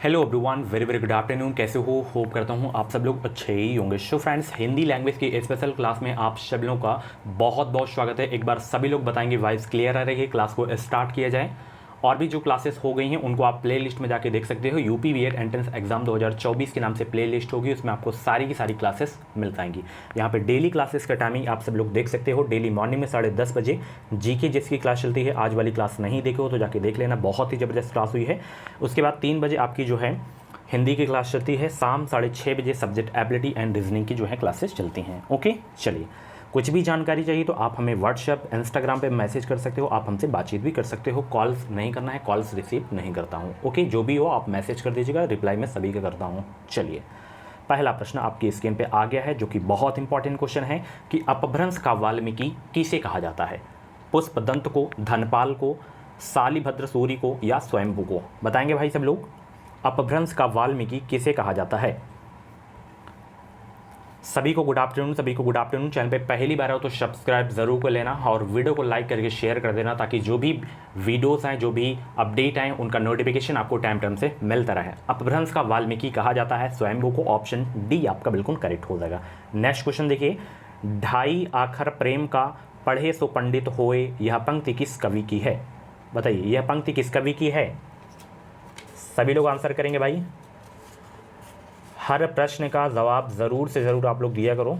Hello everyone, very very good afternoon. कैसे हो? Hope करता हूँ आप सब लोग अच्छे ही होंगे। सो फ्रेंड्स, हिंदी लैंग्वेज की स्पेशल क्लास में आप सब लोगों का बहुत बहुत स्वागत है। एक बार सभी लोग बताएंगे वॉइस क्लियर आ रही है, क्लास को स्टार्ट किया जाए। और भी जो क्लासेस हो गई हैं उनको आप प्ले लिस्ट में जाके देख सकते हो। यूपी बीएड एंट्रेंस एग्जाम 2024 के नाम से प्ले लिस्ट होगी, उसमें आपको सारी की सारी क्लासेस मिल पाएंगी। यहाँ पे डेली क्लासेस का टाइमिंग आप सब लोग देख सकते हो। डेली मॉर्निंग में 10:30 बजे जीके जिसकी क्लास चलती है। आज वाली क्लास नहीं देखे हो तो जाके देख लेना, बहुत ही ज़बरदस्त क्लास हुई है। उसके बाद 3 बजे आपकी जो है हिंदी की क्लास चलती है। शाम 6:30 बजे सब्जेक्ट एबिलिटी एंड रीजनिंग की जो है क्लासेस चलती हैं। ओके, चलिए, कुछ भी जानकारी चाहिए तो आप हमें व्हाट्सएप इंस्टाग्राम पे मैसेज कर सकते हो, आप हमसे बातचीत भी कर सकते हो। कॉल्स नहीं करना है, कॉल्स रिसीव नहीं करता हूँ। ओके, जो भी हो आप मैसेज कर दीजिएगा, रिप्लाई मैं सभी का करता हूँ। चलिए, पहला प्रश्न आपकी स्क्रीन पे आ गया है जो कि बहुत इंपॉर्टेंट क्वेश्चन है कि अपभ्रंश का वाल्मीकि किसे कहा जाता है? पुष्पदंत को, धनपाल को, शालिभद्र सूरि को या स्वयंभू को? बताएंगे भाई सब लोग। अपभ्रंश का वाल्मीकि किसे कहा जाता है? सभी को गुड आफ्टरनून, सभी को गुड आफ्टरनून। चैनल पे पहली बार हो तो सब्सक्राइब जरूर कर लेना और वीडियो को लाइक करके शेयर कर देना, ताकि जो भी वीडियोस हैं, जो भी अपडेट आए, उनका नोटिफिकेशन आपको टाइम टाइम से मिलता रहे। अपभ्रंश का वाल्मीकि कहा जाता है स्वयंभू को। ऑप्शन डी आपका बिल्कुल करेक्ट हो जाएगा। नेक्स्ट क्वेश्चन देखिए, ढाई आखर प्रेम का पढ़े सो पंडित होए, यह पंक्ति किस कवि की है? बताइए, यह पंक्ति किस कवि की है? सभी लोग आंसर करेंगे भाई। हर प्रश्न का जवाब ज़रूर से ज़रूर आप लोग दिया करो।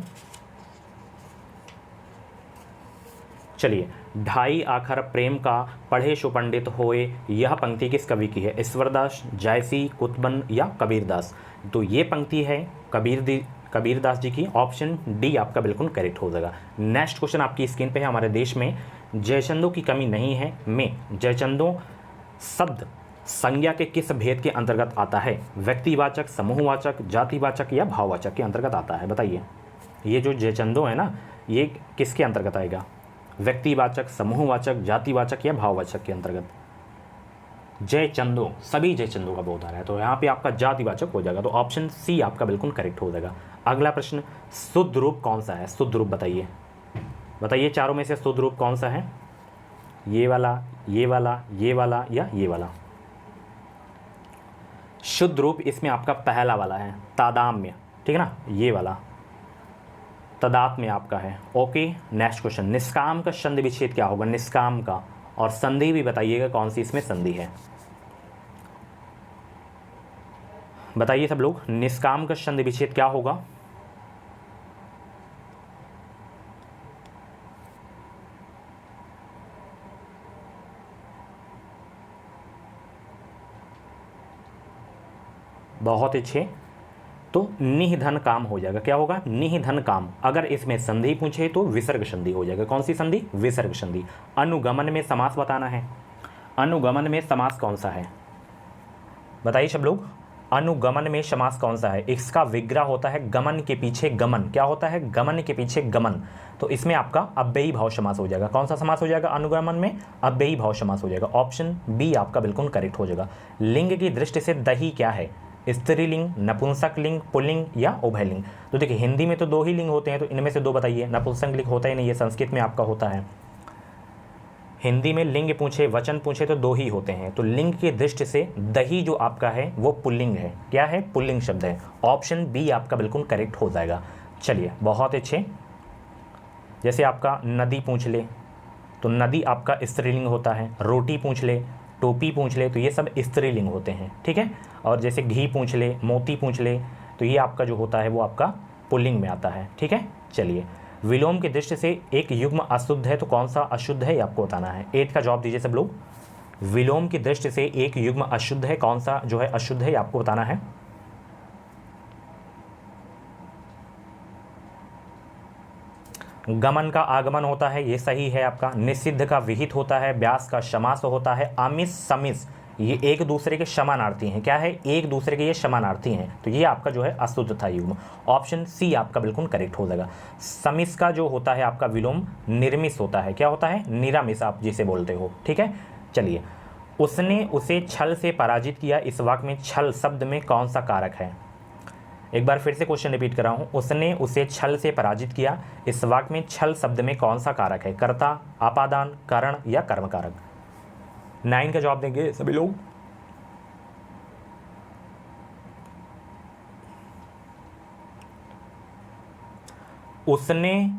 चलिए, ढाई आखर प्रेम का पढ़े सो पंडित होए, यह पंक्ति किस कवि की है? ईश्वरदास, जायसी, कुतबन या कबीरदास? तो ये पंक्ति है कबीरदास जी की। ऑप्शन डी आपका बिल्कुल करेक्ट हो जाएगा। नेक्स्ट क्वेश्चन आपकी स्क्रीन पे है। हमारे देश में जयचंदों की कमी नहीं है में जयचंदों शब्द संज्ञा के किस भेद के अंतर्गत आता है? व्यक्तिवाचक, समूहवाचक, जातिवाचक या भाववाचक के अंतर्गत आता है? बताइए, ये जो जयचंदो है ना, ये किसके अंतर्गत आएगा? व्यक्तिवाचक, समूहवाचक, जातिवाचक या भाववाचक के अंतर्गत? जयचंदो, सभी जयचंदो का बोध आ रहा है, तो यहाँ पे आपका जातिवाचक हो जाएगा। तो ऑप्शन सी आपका बिल्कुल करेक्ट हो जाएगा। अगला प्रश्न, शुद्ध रूप कौन सा है? शुद्ध रूप बताइए, बताइए चारों में से शुद्ध रूप कौन सा है? ये वाला, ये वाला, ये वाला या ये वाला? शुद्ध रूप इसमें आपका पहला वाला है, तादात्म्य, ठीक है ना, ये वाला तदात्म्य आपका है। ओके, नेक्स्ट क्वेश्चन, निष्काम का संधि विच्छेद क्या होगा? निष्काम का, और संधि भी बताइएगा कौन सी इसमें संधि है। बताइए सब लोग, निष्काम का संधि विच्छेद क्या होगा? बहुत अच्छे, तो निह धन काम हो जाएगा। क्या होगा? निह धन काम। अगर इसमें संधि पूछे तो विसर्ग संधि हो जाएगा। कौन सी संधि? विसर्ग संधि। अनुगमन में समास बताना है। अनुगमन में समास कौन सा है? बताइए सब लोग, अनुगमन में समास कौन सा है? इसका विग्रह होता है गमन के पीछे गमन। क्या होता है? गमन के पीछे गमन। तो इसमें आपका अव्ययी भाव समास हो जाएगा। कौन सा समास हो जाएगा अनुगमन में? अव्ययी भाव समास हो जाएगा। ऑप्शन बी आपका बिल्कुल करेक्ट हो जाएगा। लिंग की दृष्टि से दही क्या है? स्त्रीलिंग, नपुंसक लिंग, पुल्लिंग या उभयलिंग? तो देखिए, हिंदी में तो 2 ही लिंग होते हैं, तो इनमें से 2 बताइए। नपुंसक लिंग होता ही नहीं है, संस्कृत में आपका होता है। हिंदी में लिंग पूछे, वचन पूछे तो 2 ही होते हैं। तो लिंग की दृष्टि से दही जो आपका है वो पुल्लिंग है। क्या है? पुल्लिंग शब्द है। ऑप्शन बी आपका बिल्कुल करेक्ट हो जाएगा। चलिए, बहुत अच्छे। जैसे आपका नदी पूछ ले तो नदी आपका स्त्रीलिंग होता है। रोटी पूछ ले, टोपी पूछ ले, तो ये सब स्त्रीलिंग होते हैं, ठीक है। और जैसे घी पूछ ले, मोती पूछ ले, तो ये आपका जो होता है वो आपका पुल्लिंग में आता है, ठीक है। चलिए, विलोम की दृष्टि से एक युग्म अशुद्ध है तो कौन सा अशुद्ध है, ये आपको बताना है। 8 का जवाब दीजिए सब लोग। विलोम की दृष्टि से एक युग्म अशुद्ध है, कौन सा जो है अशुद्ध है, ये आपको बताना है। गमन का आगमन होता है, ये सही है आपका। निषिद्ध का विहित होता है। व्यास का समास होता है। आमिष, समिस, ये एक दूसरे के समानार्थी हैं। क्या है? एक दूसरे के ये समानार्थी हैं, तो ये आपका जो है अशुद्ध था युग्म। ऑप्शन सी आपका बिल्कुल करेक्ट हो जाएगा। समिस का जो होता है आपका विलोम निरमिस होता है। क्या होता है? निरामिस आप जिसे बोलते हो, ठीक है। चलिए, उसने उसे छल से पराजित किया, इस वाक्य में छल शब्द में कौन सा कारक है? एक बार फिर से क्वेश्चन रिपीट कर रहा हूं। उसने उसे छल से पराजित किया, इस वाक्य में छल शब्द में कौन सा कारक है? कर्ता, अपादान, कारण या कर्म कारक? 9 का जवाब देंगे सभी लोग। उसने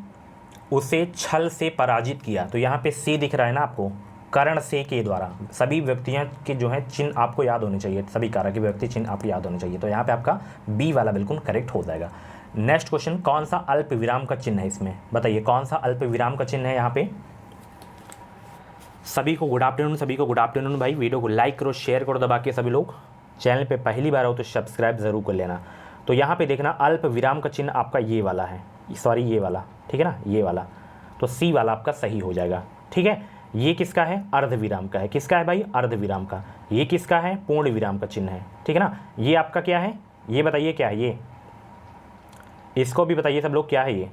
उसे छल से पराजित किया। तो यहाँ पे सी दिख रहा है ना आपको, कर्ण से के द्वारा। सभी व्यक्तियों के जो है चिन्ह आपको याद होने चाहिए, सभी कारक के व्यक्ति चिन्ह आपको याद होने चाहिए। तो यहाँ पे आपका बी वाला बिल्कुल करेक्ट हो जाएगा। नेक्स्ट क्वेश्चन, कौन सा अल्प विराम का चिन्ह है इसमें, बताइए कौन सा अल्प विराम का चिन्ह है यहाँ पे। सभी को गुड आफ्टरनून, सभी को गुड आफ्टरनून भाई। वीडियो को लाइक करो, शेयर करो दबा के सभी लोग। चैनल पे पहली बार हो तो सब्सक्राइब जरूर कर लेना। तो यहाँ पे देखना अल्प विराम का चिन्ह आपका ये वाला है, सॉरी ये वाला, ठीक है ना, ये वाला। तो सी वाला आपका सही हो जाएगा, ठीक है। ये किसका है, अर्ध विराम का है। किसका है भाई, अर्ध विराम का। ये किसका है, पूर्ण विराम का चिन्ह है, ठीक है ना। ये आपका क्या है, ये बताइए क्या है ये, इसको भी बताइए सब लोग क्या है ये।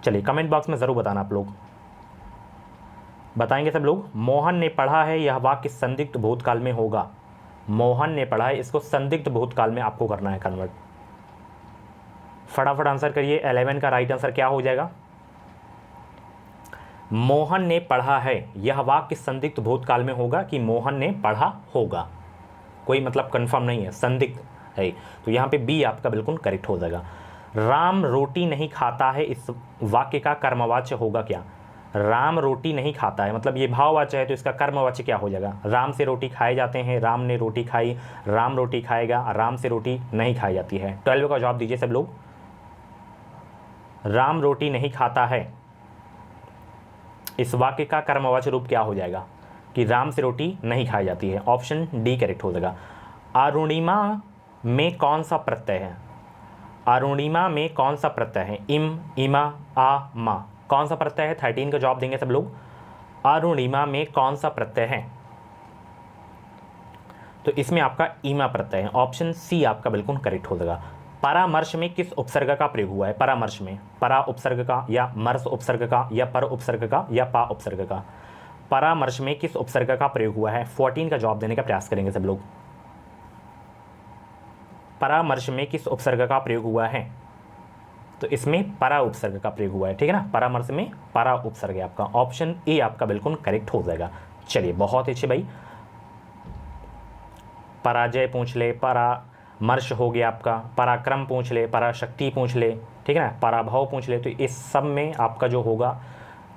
चलिए कमेंट बॉक्स में ज़रूर बताना, आप लोग बताएंगे सब लोग। मोहन ने पढ़ा है यह वाक्य संदिग्ध भूतकाल में होगा। मोहन ने पढ़ा है, इसको संदिग्ध भूतकाल में आपको करना है कन्वर्ट। फटाफट आंसर करिए। 11 का राइट आंसर क्या हो जाएगा, मोहन ने पढ़ा है यह वाक्य संदिग्ध भूतकाल में होगा कि मोहन ने पढ़ा होगा, कोई मतलब कंफर्म नहीं है, संदिग्ध है। तो यहाँ पे बी आपका बिल्कुल करेक्ट हो जाएगा। राम रोटी नहीं खाता है, इस वाक्य का कर्मवाच्य होगा क्या। राम रोटी नहीं खाता है मतलब ये भाववाच्य है, तो इसका कर्मवाच्य क्या हो जाएगा। राम से रोटी खाए जाते हैं, राम ने रोटी खाई, राम रोटी खाएगा, राम से रोटी नहीं खाई जाती है। 12 का जवाब दीजिए सब लोग। राम रोटी नहीं खाता है, इस वाक्य का कर्मवाच्य रूप क्या हो जाएगा कि राम से रोटी नहीं खाई जाती है। ऑप्शन डी करेक्ट हो जाएगा। अरुणिमा में कौन सा प्रत्यय है, अरुणिमा में कौन सा प्रत्यय है, इम, इमा, आ, मा, कौन सा प्रत्यय है। 13 का जवाब देंगे सब लोग। अरुणिमा में कौन सा प्रत्यय है, तो इसमें आपका ईमा प्रत्यय है। ऑप्शन सी आपका बिल्कुल करेक्ट हो जाएगा। परामर्श में किस उपसर्ग का प्रयोग हुआ है, परामर्श में परा उपसर्ग का या मर्श उपसर्ग का या पर उपसर्ग का या पा उपसर्ग का। परामर्श में किस उपसर्ग का प्रयोग हुआ है। 14 का जवाब देने का प्रयास करेंगे सब लोग। परामर्श में किस उपसर्ग का प्रयोग हुआ है, तो इसमें परा उपसर्ग का प्रयोग हुआ है, ठीक है ना। परामर्श में परा उपसर्ग है आपका। ऑप्शन ए आपका बिल्कुल करेक्ट हो जाएगा। चलिए बहुत अच्छे भाई। पराजय पूछ ले, परामर्श हो गया आपका, पराक्रम पूछ ले, पराशक्ति पूछ ले, ठीक है ना, पराभव पूछ ले, तो इस सब में आपका जो होगा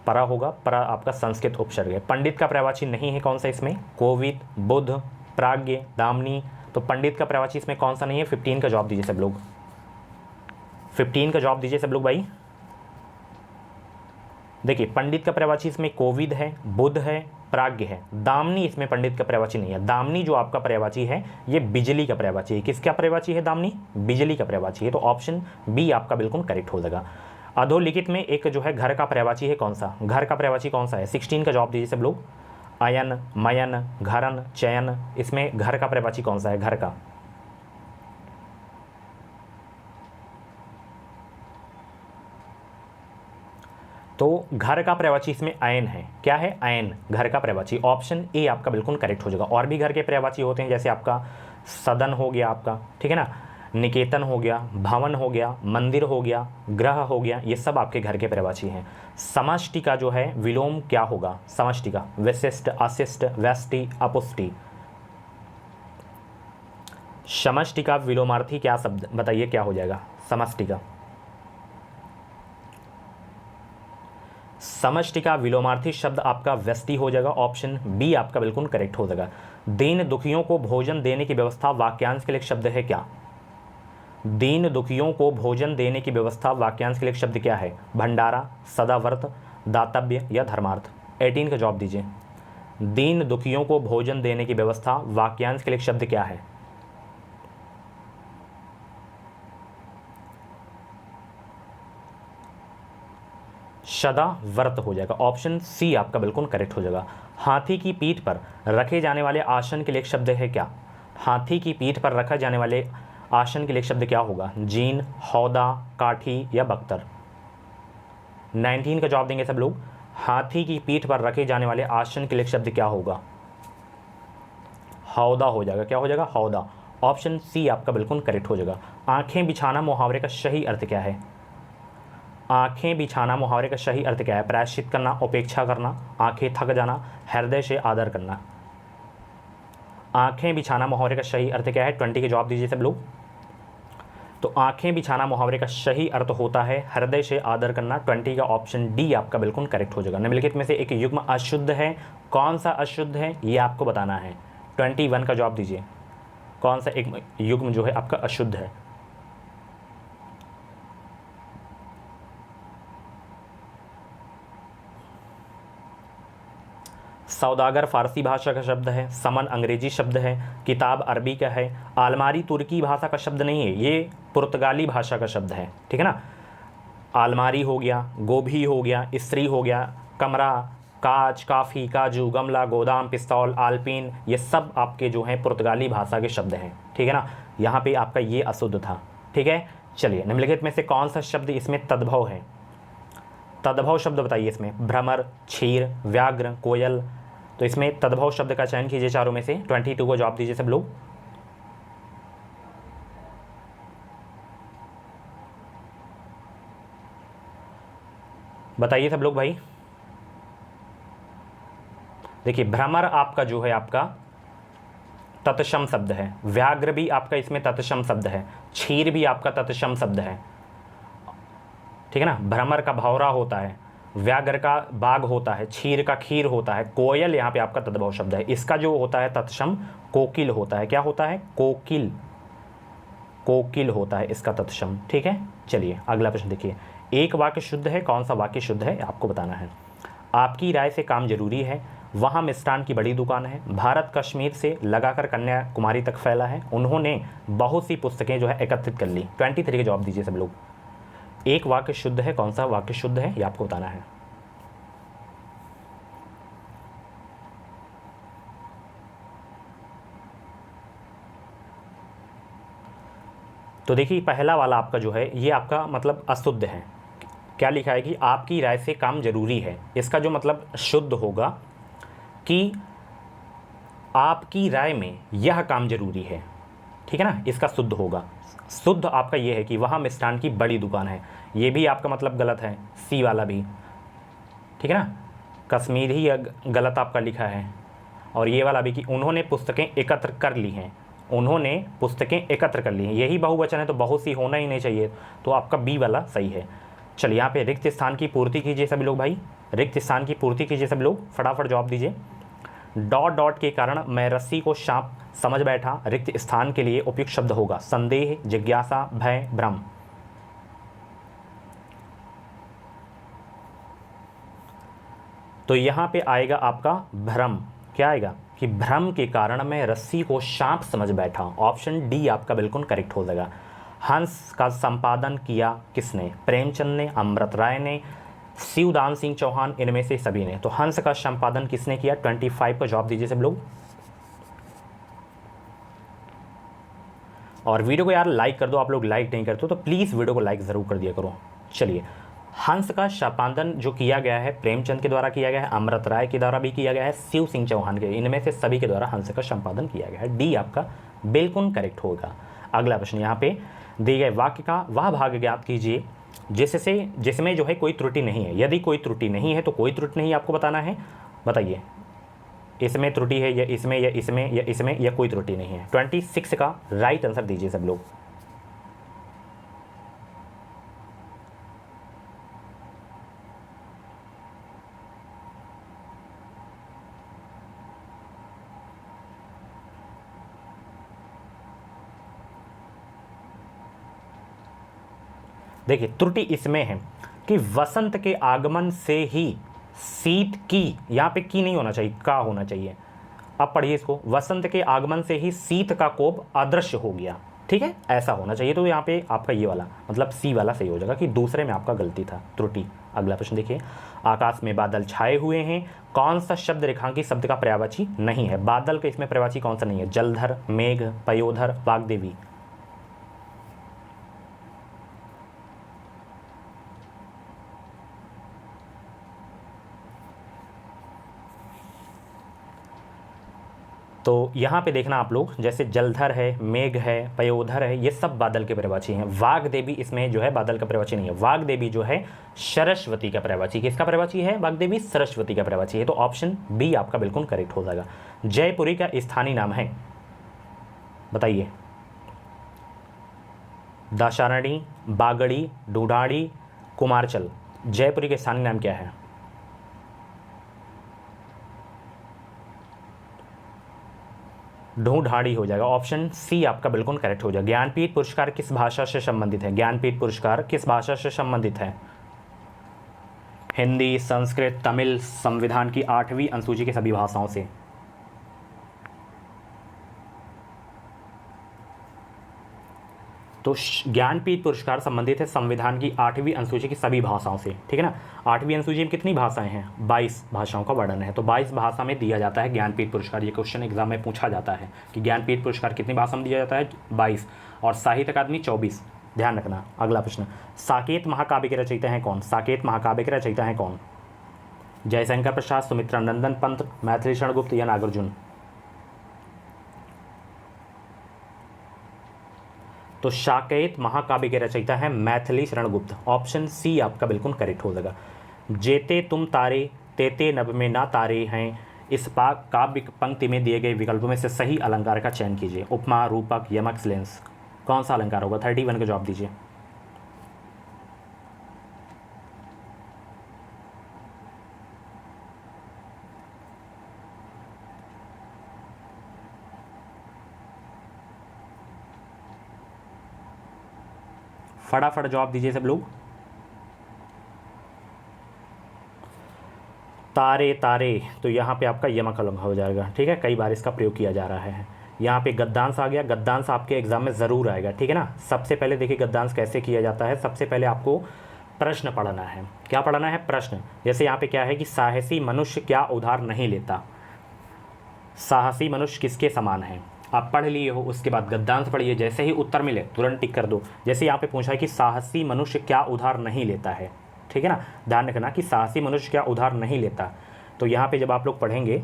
परा होगा। परा आपका संस्कृत उपसर्ग है। पंडित का पर्यायवाची नहीं है, कौन सा इसमें, कोविद, बुद्ध, प्राज्ञ, दामिनी। तो पंडित का पर्यायवाची इसमें कौन सा नहीं है। 15 का जवाब दीजिए सब लोग। 15 का जवाब दीजिए सब लोग भाई। देखिए पंडित का पर्यायवाची इसमें कोविद है, बुद्ध है, प्राज्ञ है। दामिनी इसमें पंडित का पर्यायवाची नहीं है। दामिनी जो आपका पर्यायवाची है ये बिजली का पर्यायवाची है। किसका पर्यायवाची है दामिनी, बिजली का पर्यायवाची है। तो ऑप्शन बी आपका बिल्कुल करेक्ट हो जाएगा। अधोलिखित में एक जो है घर का पर्यायवाची है, कौन सा, घर का पर्यायवाची कौन सा है। 16 का जवाब दीजिए सब लोग। अयन, मयन, घरन, चयन, इसमें घर का पर्यायवाची कौन सा है, घर का। तो घर का पर्यायवाची इसमें अयन है। क्या है, अयन, घर का पर्यायवाची। ऑप्शन ए आपका बिल्कुल करेक्ट हो जाएगा। और भी घर के पर्यायवाची होते हैं, जैसे आपका सदन हो गया आपका, ठीक है ना, निकेतन हो गया, भवन हो गया, मंदिर हो गया, ग्रह हो गया, ये सब आपके घर के पर्यायवाची हैं। समष्टि का जो है विलोम क्या होगा, समष्टि का विशिष्ट, अशिष्ट, व्यष्टि, अपुष्टि। समष्टि का विलोमार्थी क्या शब्द बताइए क्या हो जाएगा समष्टि का। समष्टि का विलोमार्थी शब्द आपका व्यष्टि हो जाएगा। ऑप्शन बी आपका बिल्कुल करेक्ट हो जाएगा। दीन दुखियों को भोजन देने की व्यवस्था वाक्यांश के लिए शब्द है क्या। दीन दुखियों को भोजन देने की व्यवस्था वाक्यांश के लिए शब्द क्या है। भंडारा, सदाव्रत, दातव्य या धर्मार्थ। 18 का जवाब दीजिए। दीन दुखियों को भोजन देने की व्यवस्था वाक्यांश के लिए शब्द क्या है। सदा व्रत हो जाएगा। ऑप्शन सी आपका बिल्कुल करेक्ट हो जाएगा। हाथी की पीठ पर रखे जाने वाले आसन के लिए शब्द है क्या। हाथी की पीठ पर रखा जाने वाले आसन के लिए शब्द क्या होगा। जीन, हौदा, काठी या बख्तर। 19 का जवाब देंगे सब लोग। हाथी की पीठ पर रखे जाने वाले आसन के लिए शब्द क्या होगा। हौदा हो जाएगा। क्या हो जाएगा, हौदा। ऑप्शन सी आपका बिल्कुल करेक्ट हो जाएगा। आंखें बिछाना मुहावरे का सही अर्थ क्या है। आंखें बिछाना मुहावरे का सही अर्थ क्या है। प्रायश्चित करना, उपेक्षा करना, आंखें थक जाना, हृदय से आदर करना। आंखें बिछाना मुहावरे का सही अर्थ क्या है। 20 के जवाब दीजिए सब लोग। तो आंखें बिछाना मुहावरे का सही अर्थ होता है हृदय से आदर करना। 20 का ऑप्शन डी आपका बिल्कुल करेक्ट हो जाएगा। निम्नलिखित में से एक युग्म अशुद्ध है, कौन सा अशुद्ध है ये आपको बताना है। 21 का जवाब दीजिए, कौन सा एक युग्म जो है आपका अशुद्ध है। सौदागर फारसी भाषा का शब्द है, समन अंग्रेजी शब्द है, किताब अरबी का है, आलमारी तुर्की भाषा का शब्द नहीं है, ये पुर्तगाली भाषा का शब्द है, ठीक है ना। आलमारी हो गया, गोभी हो गया, स्त्री हो गया, कमरा, कांच, काफ़ी, काजू, गमला, गोदाम, पिस्तौल, आल्पिन, ये सब आपके जो हैं पुर्तगाली भाषा के शब्द हैं, ठीक है ना। यहाँ पे आपका ये अशुद्ध था, ठीक है। चलिए, निम्नलिखित में से कौन सा शब्द इसमें तद्भव है। तद्भव शब्द बताइए इसमें। भ्रमर, क्षीर, व्याघ्र, कोयल। तो इसमें तद्भव शब्द का चयन कीजिए चारों में से। 22 को जवाब दीजिए सब लोग। बताइए सब लोग भाई। देखिए, भ्रमर आपका जो है आपका तत्सम शब्द है, व्याघ्र भी आपका इसमें तत्सम शब्द है, क्षीर भी आपका तत्सम शब्द है, ठीक है ना। भ्रमर का भौरा होता है, व्याघ्र का बाघ होता है, क्षीर का खीर होता है, कोयल यहाँ पे आपका तद्भव शब्द है। इसका जो होता है तत्सम कोकिल होता है। क्या होता है? कोकिल, कोकिल होता है इसका तत्सम, ठीक है। चलिए अगला प्रश्न देखिए। एक वाक्य शुद्ध है, कौन सा वाक्य शुद्ध है आपको बताना है। आपकी राय से काम जरूरी है, वहाँ मिष्ठान की बड़ी दुकान है, भारत कश्मीर से लगाकर कन्याकुमारी तक फैला है, उन्होंने बहुत सी पुस्तकें जो है एकत्रित कर ली। 23 का जवाब दीजिए सब लोग। एक वाक्य शुद्ध है, कौन सा वाक्य शुद्ध है ये आपको बताना है। तो देखिए, पहला वाला आपका जो है ये आपका मतलब अशुद्ध है। क्या लिखा है कि आपकी राय से काम जरूरी है। इसका जो मतलब शुद्ध होगा कि आपकी राय में यह काम जरूरी है, ठीक है ना, इसका शुद्ध होगा। शुद्ध आपका ये है कि वहाँ मिष्ठान की बड़ी दुकान है, ये भी आपका मतलब गलत है, सी वाला भी, ठीक है ना। कश्मीर ही गलत आपका लिखा है, और ये वाला भी कि उन्होंने पुस्तकें एकत्र कर ली हैं, उन्होंने पुस्तकें एकत्र कर ली हैं, यही बहुवचन है तो बहुत सी होना ही नहीं चाहिए, तो आपका बी वाला सही है। चलिए यहाँ पे रिक्त स्थान की पूर्ति कीजिए सभी लोग भाई, रिक्त स्थान की पूर्ति कीजिए सब लोग, फटाफट जवाब दीजिए। डॉट डॉट के कारण मैं रस्सी को सांप समझ बैठा, रिक्त स्थान के लिए उपयुक्त शब्द होगा संदेह, जिज्ञासा, भय, भ्रम। तो यहाँ पे आएगा आपका भ्रम। क्या आएगा कि भ्रम के कारण मैं रस्सी को सांप समझ बैठा। ऑप्शन डी आपका बिल्कुल करेक्ट हो जाएगा। हंस का संपादन किया किसने? प्रेमचंद ने, अमृत राय ने, शिवदान सिंह चौहान, इनमें से सभी ने। तो हंस का संपादन किसने किया? 25 का जवाब दीजिए सब लोग। और वीडियो को यार लाइक कर दो, आप लोग लाइक नहीं करते तो प्लीज़ वीडियो को लाइक ज़रूर कर दिया करो। चलिए, हंस का संपादन जो किया गया है प्रेमचंद के द्वारा किया गया है, अमृत राय के द्वारा भी किया गया है, शिव सिंह चौहान के, इनमें से सभी के द्वारा हंस का संपादन किया गया है। डी आपका बिल्कुल करेक्ट होगा। अगला प्रश्न, यहाँ पे दिए गए वाक्य का वह भाग ज्ञात कीजिए जिसमें जो है कोई त्रुटि नहीं है। यदि कोई त्रुटि नहीं है तो कोई त्रुटि नहीं आपको बताना है। बताइए, इसमें त्रुटि है या इसमें या इसमें या इसमें या कोई त्रुटि नहीं है। 26 का राइट आंसर दीजिए सब लोग। देखिए, त्रुटि इसमें है कि वसंत के आगमन से ही शीत की, यहाँ पे की नहीं होना चाहिए, का होना चाहिए। अब पढ़िए इसको, वसंत के आगमन से ही शीत का कोप अदृश्य हो गया, ठीक है, ऐसा होना चाहिए। तो यहाँ पे आपका ये वाला मतलब सी वाला सही हो जाएगा कि दूसरे में आपका गलती था, त्रुटि। अगला प्रश्न देखिए, आकाश में बादल छाए हुए हैं, कौन सा शब्द रेखांकित शब्द का पर्यायवाची नहीं है? बादल का इसमें पर्यायवाची कौन सा नहीं है? जलधर, मेघ, पयोधर, वाग्देवी। तो यहाँ पे देखना आप लोग, जैसे जलधर है, मेघ है, पयोधर है, ये सब बादल के पर्यायवाची हैं। वाग्देवी इसमें जो है बादल का पर्यायवाची नहीं है। वाग्देवी जो है सरस्वती का पर्यायवाची। किसका पर्यायवाची है? वाग्देवी सरस्वती का पर्यायवाची है। तो ऑप्शन बी आपका बिल्कुल करेक्ट हो जाएगा। जयपुरी का स्थानीय नाम है, बताइए। दाशारणी, बागड़ी, ढूढ़ाड़ी, कुमारचल। जयपुरी के स्थानीय नाम क्या है? ढूढ़ाड़ी हो जाएगा। ऑप्शन सी आपका बिल्कुल करेक्ट हो जाएगा। ज्ञानपीठ पुरस्कार किस भाषा से संबंधित है? ज्ञानपीठ पुरस्कार किस भाषा से संबंधित है? हिंदी, संस्कृत, तमिल, संविधान की 8वीं अनुसूची की सभी भाषाओं से। तो ज्ञानपीठ पुरस्कार संबंधित है संविधान की 8वीं अनुसूची की सभी भाषाओं से, ठीक है ना। 8वीं अनुसूची में कितनी भाषाएं हैं? 22 भाषाओं का वर्णन है। तो 22 भाषा में दिया जाता है ज्ञानपीठ पुरस्कार। ये क्वेश्चन एग्जाम में पूछा जाता है कि ज्ञानपीठ पुरस्कार कितनी भाषा में दिया जाता है? 22। और साहित्य अकादमी 24। ध्यान रखना। अगला प्रश्न, साकेत महाकाव्य के रचयिता हैं कौन? साकेत महाकाव्य के रचयिता हैं कौन? जयशंकर प्रसाद, सुमित्रा नंदन पंत, मैथिली शरण गुप्त या नागार्जुन? तो साकेत महाकाव्य के रचयिता है मैथिली शरण गुप्त। ऑप्शन सी आपका बिल्कुल करेक्ट हो जाएगा। जेते तुम तारे तेते नभ में ना तारे हैं, इस पाक काव्य पंक्ति में दिए गए विकल्पों में से सही अलंकार का चयन कीजिए। उपमा, रूपक, यमक, श्लेष, कौन सा अलंकार होगा? 31 का जवाब दीजिए। फटाफट जवाब दीजिए सब लोग। तारे तारे, तो यहाँ पे आपका यमक अलंकार हो जाएगा, ठीक है। कई बार इसका प्रयोग किया जा रहा है। यहाँ पे गद्यांश आ गया। गद्यांश आपके एग्जाम में ज़रूर आएगा, ठीक है ना। सबसे पहले देखिए गद्यांश कैसे किया जाता है। सबसे पहले आपको प्रश्न पढ़ना है। क्या पढ़ना है? प्रश्न। जैसे यहाँ पे क्या है कि साहसी मनुष्य क्या उधार नहीं लेता। साहसी मनुष्य किसके समान है? आप पढ़ लिए हो, उसके बाद गद्यांश पढ़िए। जैसे ही उत्तर मिले तुरंत टिक कर दो। जैसे यहाँ पे पूछा है कि साहसी मनुष्य क्या उधार नहीं लेता है, ठीक है ना। ध्यान रखना कि साहसी मनुष्य क्या उधार नहीं लेता। तो यहाँ पे जब आप लोग पढ़ेंगे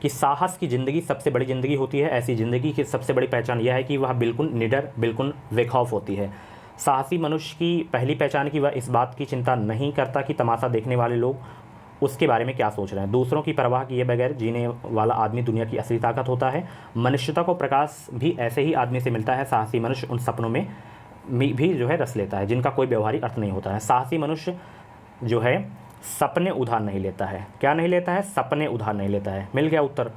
कि साहस की ज़िंदगी सबसे बड़ी ज़िंदगी होती है, ऐसी ज़िंदगी की सबसे बड़ी पहचान यह है कि वह बिल्कुल निडर, बिल्कुल बेखौफ होती है। साहसी मनुष्य की पहली पहचान कि वह इस बात की चिंता नहीं करता कि तमाशा देखने वाले लोग उसके बारे में क्या सोच रहे हैं। दूसरों की परवाह किए बगैर जीने वाला आदमी दुनिया की असली ताकत होता है। मनुष्यता को प्रकाश भी ऐसे ही आदमी से मिलता है। साहसी मनुष्य उन सपनों में भी जो है रस लेता है जिनका कोई व्यवहारिक अर्थ नहीं होता है। साहसी मनुष्य जो है सपने उधार नहीं लेता है। क्या नहीं लेता है? सपने उधार नहीं लेता है। मिल गया उत्तर।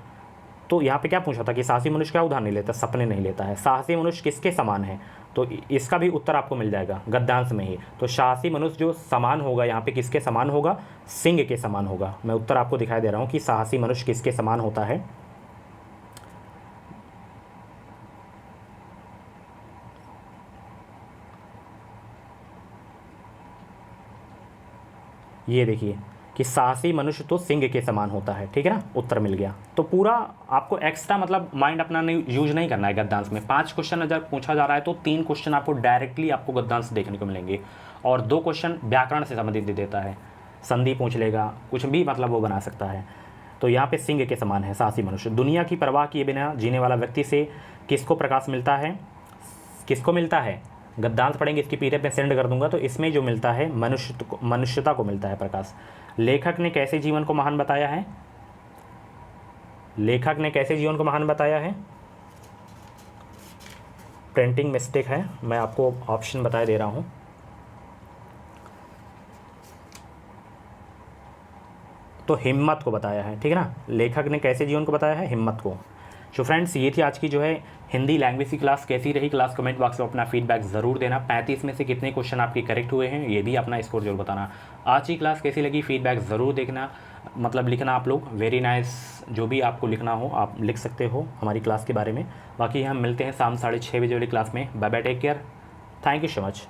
तो यहाँ पे क्या पूछा था कि साहसी मनुष्य क्या उधार नहीं लेता? सपने नहीं लेता है। साहसी मनुष्य किसके समान है? तो इसका भी उत्तर आपको मिल जाएगा गद्यांश में ही। तो साहसी मनुष्य जो समान होगा यहाँ पे किसके समान होगा? सिंह के समान होगा। मैं उत्तर आपको दिखाई दे रहा हूँ कि साहसी मनुष्य किसके समान होता है। ये देखिए कि साहसी मनुष्य तो सिंह के समान होता है, ठीक है ना। उत्तर मिल गया। तो पूरा आपको एक्स्ट्रा मतलब माइंड अपना यूज नहीं करना है गद्यांश में। 5 क्वेश्चन अगर पूछा जा रहा है तो 3 क्वेश्चन आपको डायरेक्टली आपको गद्यांश देखने को मिलेंगे और 2 क्वेश्चन व्याकरण से संबंधित दे देता है। संधि पूछ लेगा, कुछ भी मतलब वो बना सकता है। तो यहाँ पे सिंह के समान है साहसी मनुष्य। दुनिया की परवाह किए बिना जीने वाला व्यक्ति से किसको प्रकाश मिलता है? किसको मिलता है? गद्यांश पढ़ेंगे, इसकी पीडीएफ में सेंड कर दूंगा। तो इसमें जो मिलता है मनुष्यता को मिलता है प्रकाश। लेखक ने कैसे जीवन को महान बताया है? लेखक ने कैसे जीवन को महान बताया है? प्रिंटिंग मिस्टेक है, मैं आपको ऑप्शन बता दे रहा हूँ। तो हिम्मत को बताया है, ठीक है ना। लेखक ने कैसे जीवन को बताया है? हिम्मत को। तो फ्रेंड्स ये थी आज की जो है हिंदी लैंग्वेज की क्लास। कैसी रही क्लास? कमेंट बॉक्स में अपना फीडबैक ज़रूर देना। 35 में से कितने क्वेश्चन आपके करेक्ट हुए हैं ये भी अपना स्कोर जरूर बताना। आज की क्लास कैसी लगी फीडबैक ज़रूर देखना, मतलब लिखना आप लोग। वेरी नाइस, जो भी आपको लिखना हो आप लिख सकते हो हमारी क्लास के बारे में। बाकी हम मिलते हैं शाम 6:30 बजे वाली क्लास में। Bye bye, take care, thank you so much.